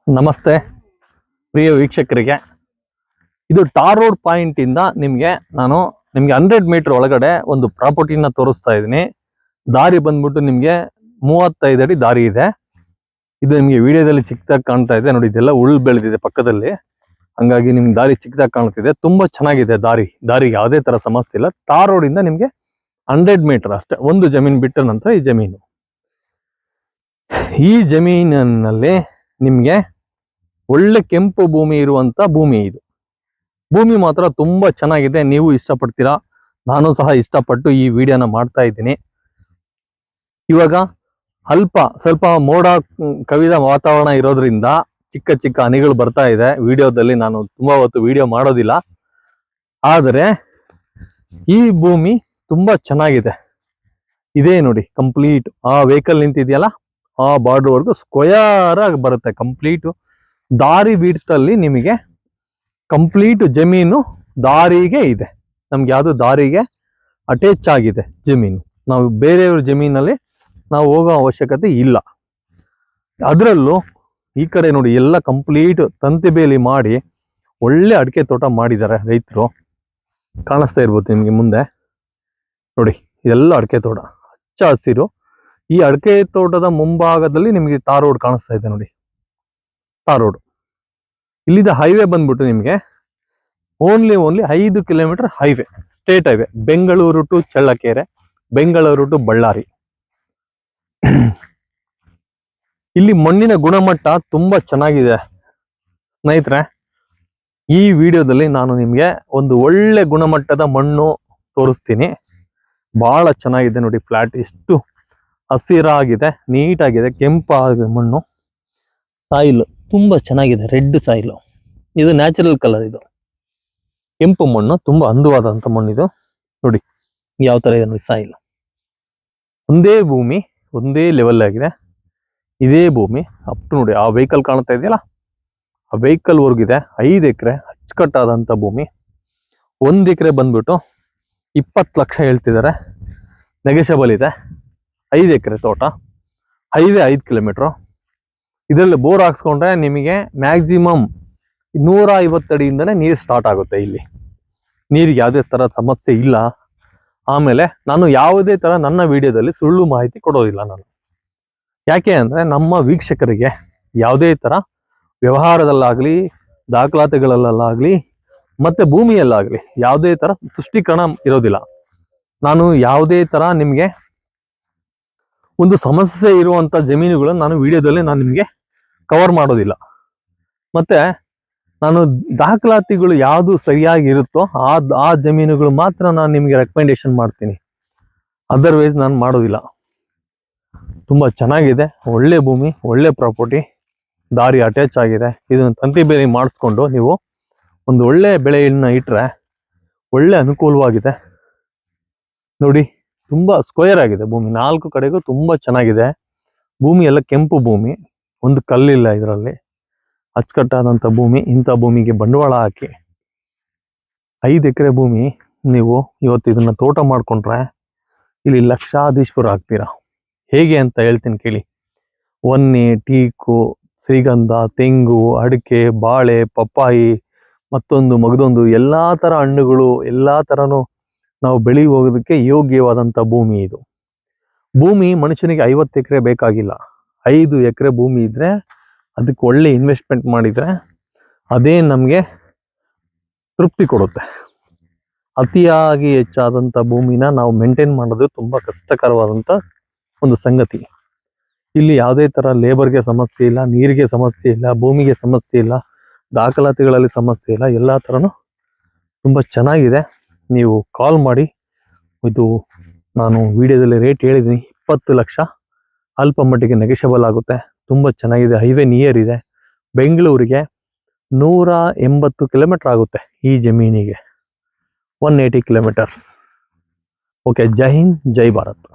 ನಮಸ್ತೆ ಪ್ರಿಯ ವೀಕ್ಷಕರಿಗೆ. ಇದು ಟಾರ್ ರೋಡ್ ಪಾಯಿಂಟ್ ಇಂದ ನಿಮಗೆ 100 ಮೀಟರ್ ಒಳಗಡೆ ಒಂದು ಪ್ರಾಪರ್ಟಿನ ತೋರಿಸ್ತಾ ಇದ್ದೀನಿ. ದಾರಿ ಬಂದ್ಬಿಟ್ಟು ನಿಮಗೆ 35 ಅಡಿ ದಾರಿ ಇದೆ. ಇದು ನಿಮಗೆ ವಿಡಿಯೋದಲ್ಲಿ ಚಿಕ್ಕದಾಗಿ ಕಾಣ್ತಾ ಇದೆ ನೋಡಿ, ಇದೆಲ್ಲ ಉಳ್ಳು ಬೆಳೆದಿದೆ ಪಕ್ಕದಲ್ಲಿ, ಹಂಗಾಗಿ ನಿಮ್ಗೆ ದಾರಿ ಚಿಕ್ಕದಾಗಿ ಕಾಣ್ತಿದೆ. ತುಂಬಾ ಚೆನ್ನಾಗಿದೆ ದಾರಿಗೆ ಯಾವುದೇ ತರ ಸಮಸ್ಯೆ ಇಲ್ಲ. ಟಾರ್ ರೋಡ್ ಇಂದ ನಿಮ್ಗೆ 100 ಮೀಟರ್ ಅಷ್ಟೇ, ಒಂದು ಜಮೀನು ಬಿಟ್ಟ ನಂತರ ಈ ಜಮೀನಿನಲ್ಲಿ ನಿಮ್ಗೆ ಒಳ್ಳೆ ಕೆಂಪು ಭೂಮಿ ಇರುವಂತ ಭೂಮಿ. ಇದು ಭೂಮಿ ಮಾತ್ರ ತುಂಬಾ ಚೆನ್ನಾಗಿದೆ. ನೀವು ಇಷ್ಟಪಡ್ತೀರಾ, ನಾನು ಸಹ ಇಷ್ಟಪಟ್ಟು ಈ ವಿಡಿಯೋನ ಮಾಡ್ತಾ ಇದ್ದೀನಿ. ಇವಾಗ ಸ್ವಲ್ಪ ಮೋಡ ಕವಿದ ವಾತಾವರಣ ಇರೋದ್ರಿಂದ ಚಿಕ್ಕ ಚಿಕ್ಕ ಹನಿಗಳು ಬರ್ತಾ ಇದೆ. ವಿಡಿಯೋದಲ್ಲಿ ನಾನು ತುಂಬಾ ಹೊತ್ತು ವಿಡಿಯೋ ಮಾಡೋದಿಲ್ಲ, ಆದರೆ ಈ ಭೂಮಿ ತುಂಬಾ ಚೆನ್ನಾಗಿದೆ. ಇದೇ ನೋಡಿ, ಕಂಪ್ಲೀಟ್ ಆ ವೆಹಿಕಲ್ ನಿಂತಿದೆಯಲ್ಲ, ಆ ಬಾರ್ಡರ್ ವರ್ಗು ಸ್ಕ್ವೇರ್ ಆಗಿ ಬರುತ್ತೆ. ಕಂಪ್ಲೀಟ್ ದಾರಿ ಬಿಡ್ತಲ್ಲಿ ನಿಮಗೆ ಕಂಪ್ಲೀಟ್ ಜಮೀನು ದಾರಿಗೆ ಇದೆ. ನಮ್ಗೆ ಯಾವುದು ದಾರಿಗೆ ಅಟ್ಯಾಚ್ ಆಗಿದೆ ಜಮೀನು. ನಾವು ಬೇರೆಯವ್ರ ಜಮೀನಲ್ಲಿ ನಾವು ಹೋಗೋ ಅವಶ್ಯಕತೆ ಇಲ್ಲ. ಅದರಲ್ಲೂ ಈ ಕಡೆ ನೋಡಿ, ಎಲ್ಲ ಕಂಪ್ಲೀಟ್ ತಂತಿ ಬೇಲಿ ಮಾಡಿ ಒಳ್ಳೆ ಅಡಿಕೆ ತೋಟ ಮಾಡಿದ್ದಾರೆ ರೈತರು. ಕಾಣಿಸ್ತಾ ಇರ್ಬೋದು ನಿಮ್ಗೆ ಮುಂದೆ ನೋಡಿ, ಇದೆಲ್ಲ ಅಡಿಕೆ ತೋಟ ಹಚ್ಚ ಹಸಿರು. ಈ ಅಡಿಕೆ ತೋಟದ ಮುಂಭಾಗದಲ್ಲಿ ನಿಮಗೆ ಟಾರ್ ರೋಡ್ ಕಾಣಿಸ್ತಾ ಇದೆ ನೋಡಿ, ಟಾರ್ ರೋಡ್. ಇಲ್ಲಿಂದ ಹೈವೇ ಬಂದ್ಬಿಟ್ಟು ನಿಮಗೆ only 5 kilometre highway, state highway, Bengaluru to Challakere, Bengaluru to Ballari. ಇಲ್ಲಿ ಮಣ್ಣಿನ ಗುಣಮಟ್ಟ ತುಂಬಾ ಚೆನ್ನಾಗಿದೆ ಸ್ನೇಹಿತರೆ. ಈ ವಿಡಿಯೋದಲ್ಲಿ ನಾನು ನಿಮ್ಗೆ ಒಂದು ಒಳ್ಳೆ ಗುಣಮಟ್ಟದ ಮಣ್ಣು ತೋರಿಸ್ತೀನಿ. ಬಹಳ ಚೆನ್ನಾಗಿದೆ ನೋಡಿ, ಫ್ಲಾಟ್ ಎಷ್ಟು ಹಸಿರಾಗಿದೆ, ನೀಟಾಗಿದೆ, ಕೆಂಪಾಗಿದೆ ಮಣ್ಣು. ಸಾಯಿಲ್ ತುಂಬಾ ಚೆನ್ನಾಗಿದೆ, ರೆಡ್ ಸಾಯಿಲ್. ಇದು ನ್ಯಾಚುರಲ್ ಕಲರ್. ಇದು ಕೆಂಪು ಮಣ್ಣು, ತುಂಬಾ ಅಂದವಾದಂತ ಮಣ್ಣು ಇದು. ನೋಡಿ ಯಾವ ತರ ಇದೆ ನೋಡಿ ಸಾಯಿಲ್. ಒಂದೇ ಭೂಮಿ, ಒಂದೇ ಲೆವೆಲ್ ಆಗಿದೆ. ಇದೇ ಭೂಮಿ ಅಪ್ ಟು ನೋಡಿ, ಆ ವೆಹಿಕಲ್ ಕಾಣ್ತಾ ಇದೆಯಲ್ಲ, ಆ ವೆಹಿಕಲ್ ವರ್ಗಿದೆ. 5 ಎಕರೆ ಅಚ್ಚುಕಟ್ಟಾದಂತ ಭೂಮಿ. 1 ಎಕರೆ ಬಂದ್ಬಿಟ್ಟು 20 ಲಕ್ಷ ಹೇಳ್ತಿದ್ದಾರೆ, ನೆಗೆಷಬಲ್ ಇದೆ. 5 ಎಕರೆ ತೋಟ, ಹೈವೇ 5 ಕಿಲೋಮೀಟರ್. ಇದರಲ್ಲಿ ಬೋರ್ ಹಾಕ್ಸ್ಕೊಂಡ್ರೆ ನಿಮಗೆ ಮ್ಯಾಕ್ಸಿಮಮ್ 150 ಅಡಿಯಿಂದನೇ ನೀರು ಸ್ಟಾರ್ಟ್ ಆಗುತ್ತೆ. ಇಲ್ಲಿ ನೀರಿಗೆ ಯಾವುದೇ ತರ ಸಮಸ್ಯೆ ಇಲ್ಲ. ಆಮೇಲೆ ನಾನು ಯಾವುದೇ ತರ ನನ್ನ ವಿಡಿಯೋದಲ್ಲಿ ಸುಳ್ಳು ಮಾಹಿತಿ ಕೊಡೋದಿಲ್ಲ ನಾನು. ಯಾಕೆ ಅಂದ್ರೆ ನಮ್ಮ ವೀಕ್ಷಕರಿಗೆ ಯಾವುದೇ ತರ ವ್ಯವಹಾರದಲ್ಲಾಗ್ಲಿ, ದಾಖಲಾತಿಗಳಲ್ಲಾಗ್ಲಿ, ಮತ್ತೆ ಭೂಮಿಯಲ್ಲಾಗ್ಲಿ ಯಾವುದೇ ತರ ತುಷ್ಟೀಕರಣ ಇರೋದಿಲ್ಲ. ನಾನು ಯಾವುದೇ ತರ ನಿಮ್ಗೆ ಒಂದು ಸಮಸ್ಯೆ ಇರುವಂತ ಜಮೀನುಗಳನ್ನು ನಾನು ವಿಡಿಯೋದಲ್ಲಿ ನಿಮ್ಗೆ ಕವರ್ ಮಾಡೋದಿಲ್ಲ. ಮತ್ತೆ ನಾನು ದಾಖಲಾತಿಗಳು ಯಾವುದು ಸರಿಯಾಗಿ ಇರುತ್ತೋ ಆ ಜಮೀನುಗಳು ಮಾತ್ರ ನಾನು ನಿಮ್ಗೆ ರೆಕಮೆಂಡೇಶನ್ ಮಾಡ್ತೀನಿ. ಅದರ್ವೈಸ್ ನಾನು ಮಾಡೋದಿಲ್ಲ. ತುಂಬಾ ಚೆನ್ನಾಗಿದೆ, ಒಳ್ಳೆ ಭೂಮಿ, ಒಳ್ಳೆ ಪ್ರಾಪರ್ಟಿ, ದಾರಿ ಅಟ್ಯಾಚ್ ಆಗಿದೆ. ಇದನ್ನ ತಂತಿ ಬೇಲಿ ಮಾಡಿಸ್ಕೊಂಡು ನೀವು ಒಂದು ಒಳ್ಳೆ ಬೆಳೆಯನ್ನ ಇಟ್ರೆ ಒಳ್ಳೆ ಅನುಕೂಲವಾಗಿದೆ. ನೋಡಿ, ತುಂಬಾ ಸ್ಕ್ವೇರ್ ಆಗಿದೆ ಭೂಮಿ, 4 ಕಡೆಗೂ ತುಂಬಾ ಚೆನ್ನಾಗಿದೆ. ಭೂಮಿ ಎಲ್ಲ ಕೆಂಪು ಭೂಮಿ, ಒಂದು ಕಲ್ಲಿಲ್ಲ ಇದರಲ್ಲಿ. ಅಚ್ಚುಕಟ್ಟಾದಂಥ ಭೂಮಿ. ಇಂಥ ಭೂಮಿಗೆ ಬಂಡವಾಳ ಹಾಕಿ 5 ಎಕರೆ ಭೂಮಿ ನೀವು ಇವತ್ತು ಇದನ್ನ ತೋಟ ಮಾಡ್ಕೊಂಡ್ರೆ ಇಲ್ಲಿ ಲಕ್ಷಾಧೀಶ್ವರ ಆಗ್ತೀರಾ. ಹೇಗೆ ಅಂತ ಹೇಳ್ತೀನಿ ಕೇಳಿ. ಒನ್ನೆ, ಟೀಕು, ಶ್ರೀಗಂಧ, ತೆಂಗು, ಅಡಿಕೆ, ಬಾಳೆ, ಪಪ್ಪಾಯಿ, ಮಗದೊಂದು ಎಲ್ಲಾ ತರ ಹಣ್ಣುಗಳು, ಎಲ್ಲಾ ತರನು ನಾವು ಹೋಗೋದಕ್ಕೆ ಯೋಗ್ಯವಾದಂತ ಭೂಮಿ ಇದು. ಭೂಮಿ ಮನುಷ್ಯನಿಗೆ 50 ಎಕರೆ ಬೇಕಾಗಿಲ್ಲ. 5 ಎಕರೆ ಭೂಮಿ ಇದ್ರೆ ಅದಕ್ಕೆ ಒಳ್ಳೆ ಇನ್ವೆಸ್ಟ್ಮೆಂಟ್ ಮಾಡಿದ್ರೆ ಅದೇ ನಮ್ಗೆ ತೃಪ್ತಿ ಕೊಡುತ್ತೆ. ಅತಿಯಾಗಿ ಹೆಚ್ಚಾದಂತ ಭೂಮಿನ ನಾವು ಮೇಂಟೈನ್ ಮಾಡೋದು ತುಂಬಾ ಕಷ್ಟಕರವಾದಂತ ಒಂದು ಸಂಗತಿ. ಇಲ್ಲಿ ಯಾವುದೇ ತರ ಲೇಬರ್ಗೆ ಸಮಸ್ಯೆ ಇಲ್ಲ, ನೀರಿಗೆ ಸಮಸ್ಯೆ ಇಲ್ಲ, ಭೂಮಿಗೆ ಸಮಸ್ಯೆ ಇಲ್ಲ, ದಾಖಲಾತಿಗಳಲ್ಲಿ ಸಮಸ್ಯೆ ಇಲ್ಲ. ಎಲ್ಲಾ ತರನು ತುಂಬಾ ಚೆನ್ನಾಗಿದೆ. ನೀವು ಕಾಲ್ ಮಾಡಿ. ಇದು ನಾನು ವಿಡಿಯೋದಲ್ಲಿ ರೇಟ್ ಹೇಳಿದ್ದೀನಿ, 20 ಲಕ್ಷ. ಅಲ್ಪ ಮಟ್ಟಿಗೆ ನೆಗೆಷಬಲ್ ಆಗುತ್ತೆ. ತುಂಬಾ ಚೆನ್ನಾಗಿದೆ, ಹೈವೇ ನಿಯರ್ ಇದೆ. ಬೆಂಗಳೂರಿಗೆ 180 ಕಿಲೋಮೀಟರ್ ಆಗುತ್ತೆ ಈ ಜಮೀನಿಗೆ, 180 ಕಿಲೋಮೀಟರ್ಸ್. ಓಕೆ, ಜೈ ಹಿಂದ್, ಜೈ ಭಾರತ್.